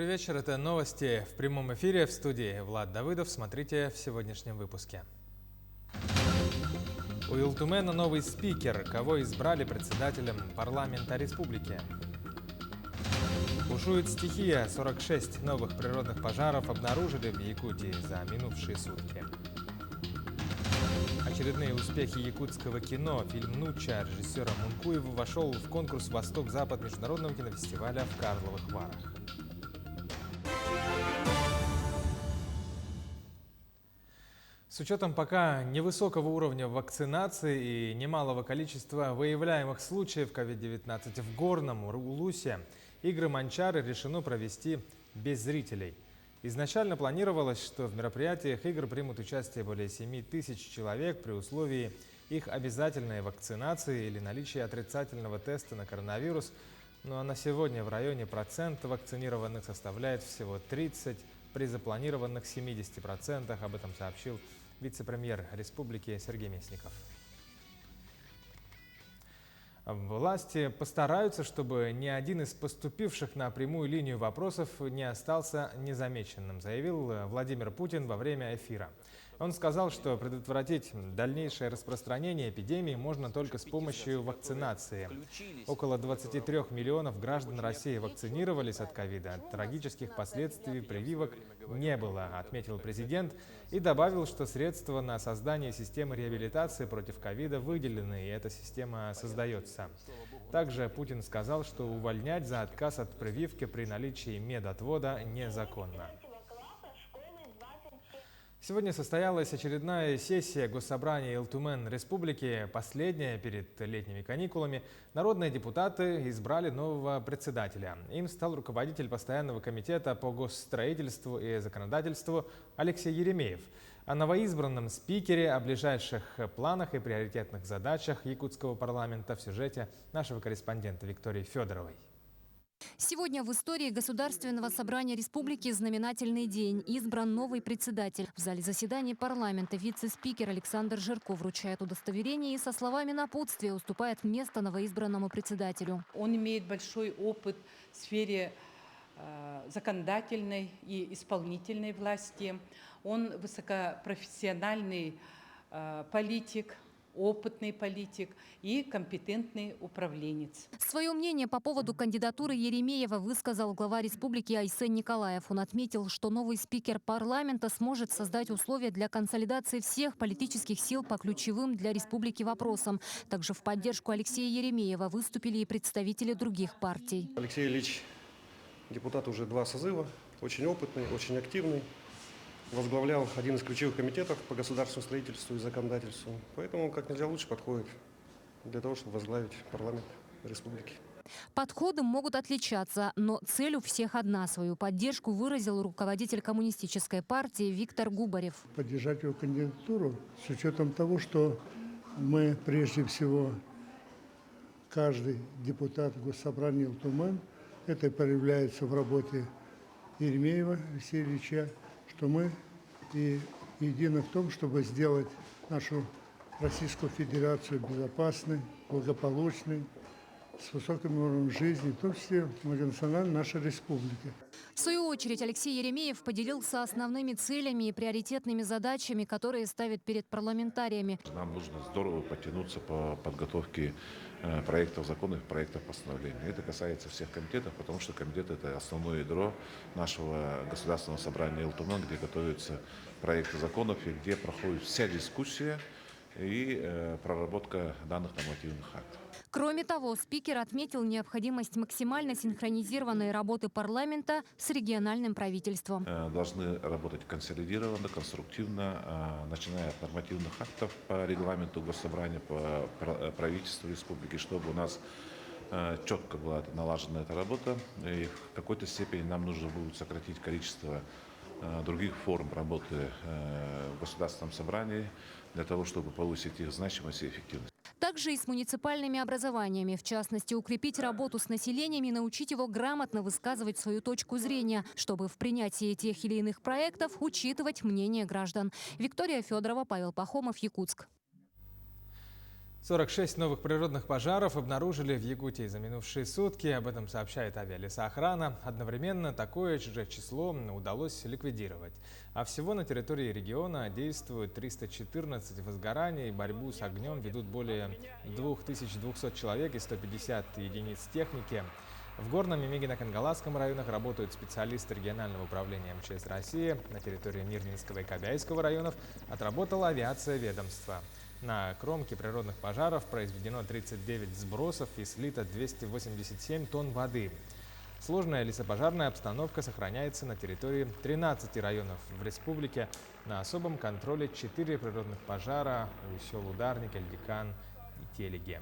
Добрый вечер, это новости в прямом эфире, в студии Влад Давыдов. Смотрите в сегодняшнем выпуске. У Илтумена новый спикер, кого избрали председателем парламента республики. Бушует стихия, 46 новых природных пожаров обнаружили в Якутии за минувшие сутки. Очередные успехи якутского кино. Фильм «Нуча» режиссера Мункуева вошел в конкурс «Восток-Запад» международного кинофестиваля в Карловых Варах. С учетом пока невысокого уровня вакцинации и немалого количества выявляемых случаев COVID-19 в Горном Улусе, игры Манчары решено провести без зрителей. Изначально планировалось, что в мероприятиях игр примут участие более 7 тысяч человек при условии их обязательной вакцинации или наличия отрицательного теста на коронавирус. Но на сегодня в районе процент вакцинированных составляет всего 30% при запланированных 70%. Об этом сообщил вице-премьер республики Сергей Мясников. Власти постараются, чтобы ни один из поступивших на прямую линию вопросов не остался незамеченным, заявил Владимир Путин во время эфира. Он сказал, что предотвратить дальнейшее распространение эпидемии можно только с помощью вакцинации. Около 23 миллионов граждан России вакцинировались от ковида. Трагических последствий прививок не было, отметил президент, и добавил, что средства на создание системы реабилитации против ковида выделены, и эта система создается. Также Путин сказал, что увольнять за отказ от прививки при наличии медотвода незаконно. Сегодня состоялась очередная сессия Госсобрания Илтумен Республики, последняя перед летними каникулами. Народные депутаты избрали нового председателя. Им стал руководитель постоянного комитета по госстроительству и законодательству Алексей Еремеев. О новоизбранном спикере, о ближайших планах и приоритетных задачах якутского парламента в сюжете нашего корреспондента Виктории Федоровой. Сегодня в истории Государственного собрания республики знаменательный день. Избран новый председатель. В зале заседаний парламента вице-спикер Александр Жирко вручает удостоверение и со словами напутствия уступает место новоизбранному председателю. Он имеет большой опыт в сфере законодательной и исполнительной власти. Он высокопрофессиональный политик, опытный политик и компетентный управленец. Свое мнение по поводу кандидатуры Еремеева высказал глава республики Айсен Николаев. Он отметил, что новый спикер парламента сможет создать условия для консолидации всех политических сил по ключевым для республики вопросам. Также в поддержку Алексея Еремеева выступили и представители других партий. Алексей Ильич депутат уже 2 созыва, очень опытный, очень активный. Возглавлял один из ключевых комитетов по государственному строительству и законодательству. Поэтому он как нельзя лучше подходит для того, чтобы возглавить парламент республики. Подходы могут отличаться, но цель у всех одна. Свою поддержку выразил руководитель коммунистической партии Виктор Губарев. Поддержать его кандидатуру с учетом того, что мы прежде всего, каждый депутат Госсобрания Илтумен, это проявляется в работе Еремеева Алексея Ильича, что мы и едины в том, чтобы сделать нашу Российскую Федерацию безопасной, благополучной, с высоким уровнем жизни, в том числе многонациональной нашей республики. В свою очередь Алексей Еремеев поделился основными целями и приоритетными задачами, которые ставит перед парламентариями. Нам нужно здорово потянуться по подготовке проектов законов, проектов постановлений. Это касается всех комитетов, потому что комитет – это основное ядро нашего Государственного собрания Илтумен, где готовятся проекты законов и где проходит вся дискуссия и проработка данных нормативных актов. Кроме того, спикер отметил необходимость максимально синхронизированной работы парламента с региональным правительством. Должны работать консолидированно, конструктивно, начиная от нормативных актов по регламенту Госсобрания, по правительству республики, чтобы у нас четко была налажена эта работа. И в какой-то степени нам нужно будет сократить количество других форм работы в Государственном собрании для того, чтобы повысить их значимость и эффективность. Также и с муниципальными образованиями, в частности, укрепить работу с населением и научить его грамотно высказывать свою точку зрения, чтобы в принятии тех или иных проектов учитывать мнение граждан. Виктория Федорова, Павел Пахомов, Якутск. 46 новых природных пожаров обнаружили в Якутии за минувшие сутки. Об этом сообщает авиалесоохрана. Одновременно такое же число удалось ликвидировать. А всего на территории региона действуют 314 возгораний. Борьбу с огнем ведут более 2200 человек и 150 единиц техники. В Горном и Мегино-Кангаласском районах работают специалисты регионального управления МЧС России. На территории Мирнинского и Кобяйского районов отработала авиация ведомства. На кромке природных пожаров произведено 39 сбросов и слито 287 тонн воды. Сложная лесопожарная обстановка сохраняется на территории 13 районов в республике. На особом контроле 4 природных пожара у сел Ударник, Эльдикан и Телеге.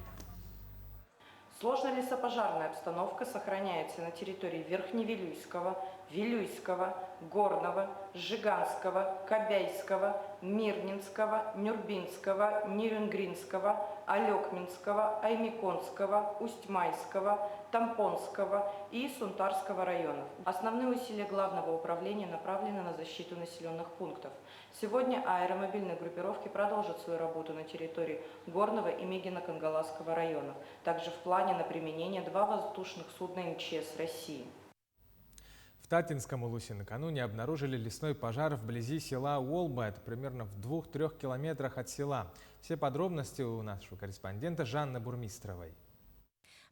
Сложная лесопожарная обстановка сохраняется на территории Верхневилюйского, Вилюйского, Горного, Жиганского, Кобяйского, Мирнинского, Нюрбинского, Нерюнгринского, Алекминского, Аймиконского, Усть-Майского, Тампонского и Сунтарского районов. Основные усилия Главного управления направлены на защиту населенных пунктов. Сегодня аэромобильные группировки продолжат свою работу на территории Горного и Мегино-Кангаласского районов. Также в плане на применение 2 воздушных судна МЧС России. В Татинском Улусе накануне обнаружили лесной пожар вблизи села Уолба. Это примерно в 2-3 километрах от села. Все подробности у нашего корреспондента Жанны Бурмистровой.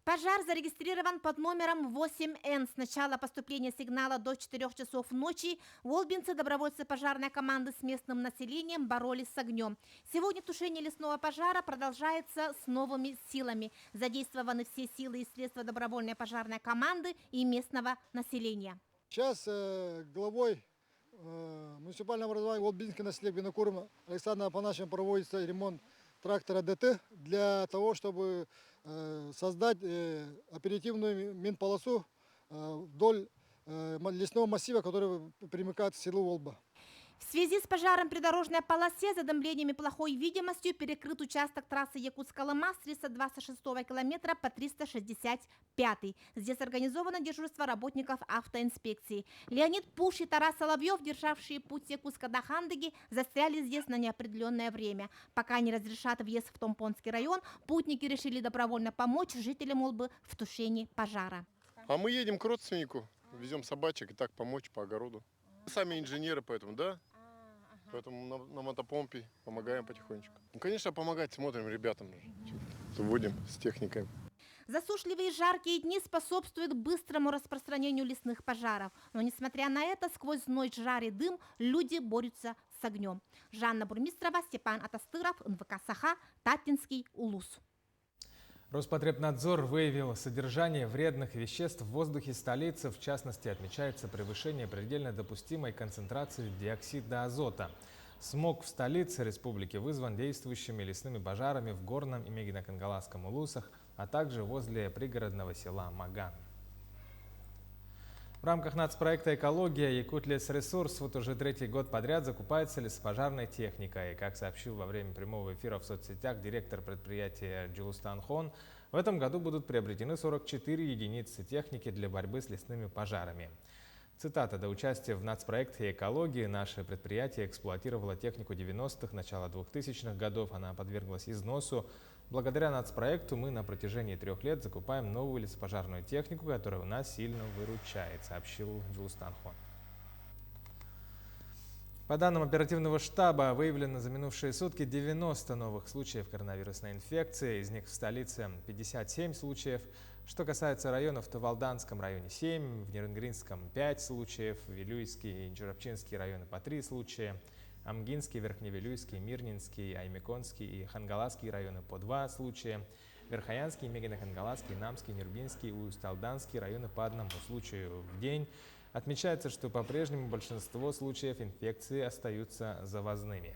Пожар зарегистрирован под номером 8Н. С начала поступления сигнала до 4 часов ночи уолбинцы, добровольцы пожарной команды с местным населением боролись с огнем. Сегодня тушение лесного пожара продолжается с новыми силами. Задействованы все силы и средства добровольной пожарной команды и местного населения. Сейчас главой муниципального образования Уолбинский население Винокурма Александром Афанасьевичем проводится ремонт трактора ДТ для того, чтобы создать оперативную минполосу вдоль лесного массива, который примыкает к селу Уолба. В связи с пожаром при дорожной полосе, задымлениями, плохой видимостью перекрыт участок трассы Якутск-Колыма с 326 километра по 365. Здесь организовано дежурство работников автоинспекции. Леонид Пуш и Тарас Соловьев, державшие путь с Якутска до Хандыги, застряли здесь на неопределенное время. Пока не разрешат въезд в Томпонский район, путники решили добровольно помочь жителям Улбы в тушении пожара. А мы едем к родственнику, везем собачек и так помочь по огороду. Сами инженеры, поэтому, да? Поэтому на мотопомпе помогаем потихонечку. Ну, конечно, помогать смотрим ребятам, вводим с техникой. Засушливые жаркие дни способствуют быстрому распространению лесных пожаров. Но, несмотря на это, сквозь ночь, жар и дым люди борются с огнем. Жанна Бурмистрова, Степан Атастыров, НВК Саха, Татинский Улус. Роспотребнадзор выявил содержание вредных веществ в воздухе столицы. В частности, отмечается превышение предельно допустимой концентрации диоксида азота. Смог в столице республики вызван действующими лесными пожарами в Горном и Мегино-Кангаласском улусах, а также возле пригородного села Маган. В рамках нацпроекта «Экология» Якутлесресурс вот уже 3-й год подряд закупается лесопожарной техникой. Как сообщил во время прямого эфира в соцсетях директор предприятия Джулустан Хон, в этом году будут приобретены 44 единицы техники для борьбы с лесными пожарами. Цитата: «До участия в нацпроекте «Экологии» наше предприятие эксплуатировало технику 90-х, начала 2000-х годов. Она подверглась износу. Благодаря нацпроекту мы на протяжении 3 лет закупаем новую лесопожарную технику, которая у нас сильно выручает», — сообщил Джулустан Хон. По данным оперативного штаба, выявлено за минувшие сутки 90 новых случаев коронавирусной инфекции. Из них в столице 57 случаев. Что касается районов, то в Алданском районе 7, в Нерюнгринском 5 случаев, в Вилюйский и Джурабчинский районы по 3 случая, Амгинский, Верхневилюйский, Мирнинский, Аймиконский и Хангаласский районы по 2 случая, Верхоянский, Мегино-Кангаласский, Намский, Нюрбинский и Усть-Алданский районы по 1 случаю в день. Отмечается, что по-прежнему большинство случаев инфекции остаются завозными.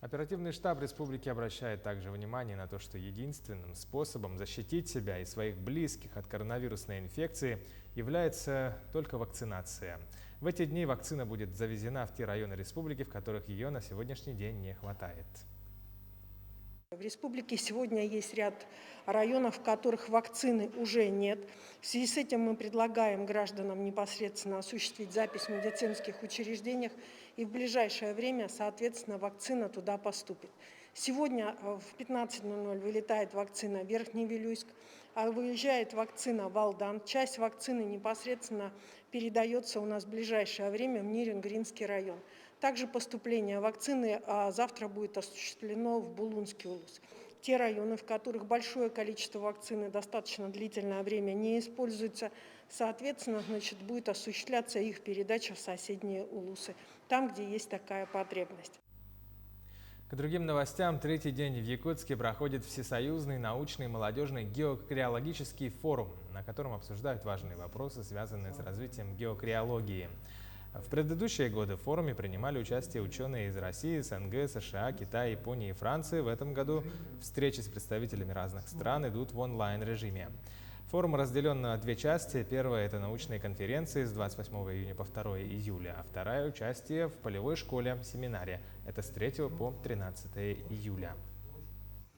Оперативный штаб республики обращает также внимание на то, что единственным способом защитить себя и своих близких от коронавирусной инфекции является только вакцинация. В эти дни вакцина будет завезена в те районы республики, в которых ее на сегодняшний день не хватает. В республике сегодня есть ряд районов, в которых вакцины уже нет. В связи с этим мы предлагаем гражданам непосредственно осуществить запись в медицинских учреждениях, и в ближайшее время, соответственно, вакцина туда поступит. Сегодня в 15:00 вылетает вакцина в Верхневилюйск, а выезжает вакцина в Алдан. Часть вакцины непосредственно передается у нас в ближайшее время в Нирингринский район. Также поступление вакцины завтра будет осуществлено в Булунский улус. Те районы, в которых большое количество вакцины достаточно длительное время не используется, соответственно, будет осуществляться их передача в соседние улусы, там, где есть такая потребность. К другим новостям, третий день в Якутске проходит Всесоюзный научный молодежный геокриологический форум, на котором обсуждают важные вопросы, связанные с развитием геокриологии. В предыдущие годы в форуме принимали участие ученые из России, СНГ, США, Китая, Японии и Франции. В этом году встречи с представителями разных стран идут в онлайн-режиме. Форум разделен на две части. Первая – это научные конференции с 28 июня по 2 июля, а вторая – участие в полевой школе, семинаре. Это с 3 по 13 июля.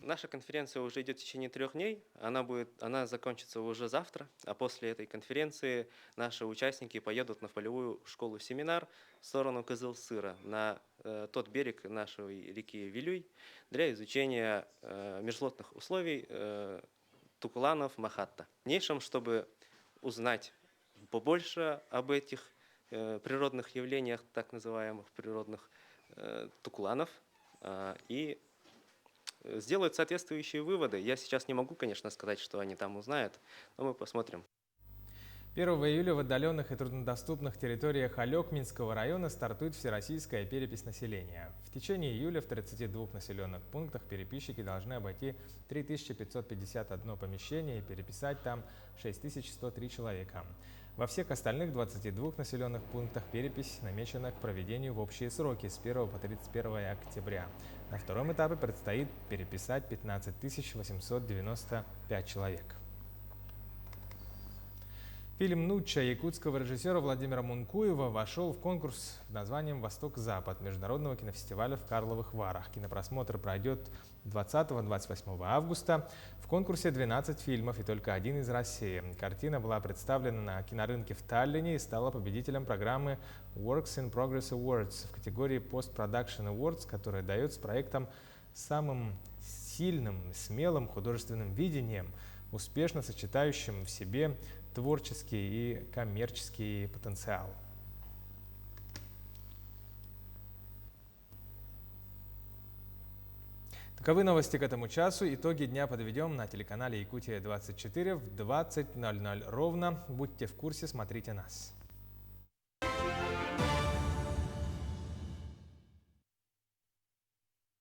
Наша конференция уже идет в течение 3 дней. Она закончится уже завтра, а после этой конференции наши участники поедут на полевую школу-семинар в сторону Кызылсыра, на тот берег нашей реки Вилюй, для изучения межлодных условий тукуланов Махатта. В дальнейшем, чтобы узнать побольше об этих природных явлениях, так называемых природных тукуланов, и сделают соответствующие выводы. Я сейчас не могу, конечно, сказать, что они там узнают, но мы посмотрим. 1 июля в отдаленных и труднодоступных территориях Алекминского района стартует всероссийская перепись населения. В течение июля в 32 населенных пунктах переписчики должны обойти 3551 помещение и переписать там 6103 человека. Во всех остальных 22 населенных пунктах перепись намечена к проведению в общие сроки с 1 по 31 октября. На втором этапе предстоит переписать 15 895 человек. Фильм «Нучча» якутского режиссера Владимира Мункуева вошел в конкурс под названием «Восток-Запад» Международного кинофестиваля в Карловых Варах. Кинопросмотр пройдет 20-28 августа. В конкурсе 12 фильмов и только один из России. Картина была представлена на кинорынке в Таллине и стала победителем программы Works in Progress Awards в категории Post Production Awards, которая дает с проектом самым сильным, смелым художественным видением, успешно сочетающим в себе творческий и коммерческий потенциал. Таковы новости к этому часу. Итоги дня подведем на телеканале Якутия-24 в 20:00 ровно. Будьте в курсе, смотрите нас.